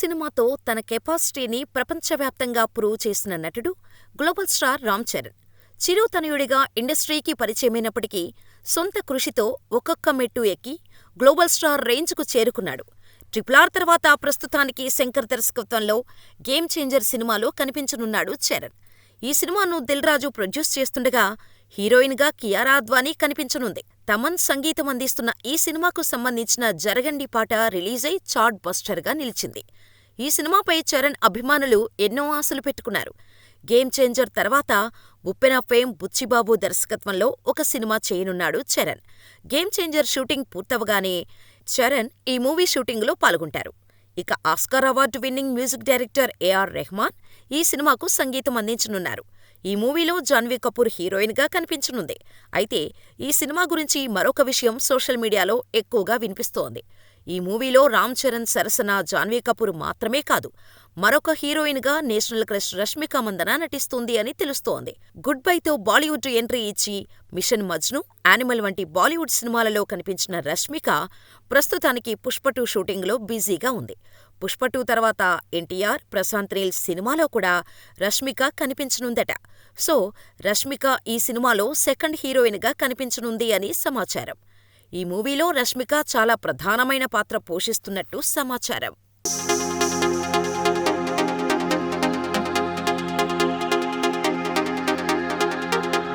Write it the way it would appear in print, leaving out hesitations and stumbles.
సినిమాతో తన కెపాసిటీని ప్రపంచవ్యాప్తంగా ప్రూవ్ చేసిన నటుడు గ్లోబల్ స్టార్ రామ్ చరణ్. చిరుతనయుడిగా ఇండస్ట్రీకి పరిచయమైనప్పటికీ సొంత కృషితో ఒక్కొక్క మెట్టు ఎక్కి గ్లోబల్ స్టార్ రేంజ్కు చేరుకున్నాడు. RRR తర్వాత ప్రస్తుతానికి శంకర్ దర్శకత్వంలో గేమ్ చేంజర్ సినిమాలో కనిపించనున్నాడు చరణ్. ఈ సినిమాను దిల్ రాజు ప్రొడ్యూస్ చేస్తుండగా హీరోయిన్గా కియారా అద్వానీ కనిపించనుంది. తమన్ సంగీతం అందిస్తున్న ఈ సినిమాకు సంబంధించిన జరగండి పాట రిలీజై చార్ట్ బస్టర్గా నిలిచింది. ఈ సినిమాపై చరణ్ అభిమానులు ఎన్నో ఆశలు పెట్టుకున్నారు. గేమ్ చేంజర్ తర్వాత ఉప్పెన ఫేమ్ బుచ్చిబాబు దర్శకత్వంలో ఒక సినిమా చేయనున్నాడు చరణ్. గేమ్ చేంజర్ షూటింగ్ పూర్తవగానే చరణ్ ఈ మూవీ షూటింగులో పాల్గొంటారు. ఇక Oscar award winning music director AR Rahman ఈ సినిమాకు సంగీతం అందించనున్నారు. ఈ మూవీలో జాన్వీ కపూర్ హీరోయిన్గా కనిపించనుంది. అయితే ఈ సినిమా గురించి మరొక విషయం సోషల్ మీడియాలో ఎక్కువగా వినిపిస్తోంది. ఈ మూవీలో రామ్ చరణ్ సరసన జాన్వీ కపూర్ మాత్రమే కాదు, మరొక హీరోయిన్గా నేషనల్ క్రష్ రష్మిక మందన నటిస్తోంది అని తెలుస్తోంది. గుడ్ బైతో బాలీవుడ్ ఎంట్రీ ఇచ్చి మిషన్ మజ్ను, యానిమల్ వంటి బాలీవుడ్ సినిమాలలో కనిపించిన రష్మిక ప్రస్తుతానికి పుష్ప2 షూటింగ్లో బిజీగా ఉంది. పుష్ప2 తర్వాత ఎన్టీఆర్, ప్రశాంత్ నీల్ సినిమాలో కూడా రష్మిక కనిపించనుందట. సో రష్మిక ఈ సినిమాలో సెకండ్ హీరోయిన్గా కనిపించనుంది అని సమాచారం. ఈ మూవీలో రష్మిక చాలా ప్రధానమైన పాత్ర పోషిస్తున్నట్టు సమాచారం.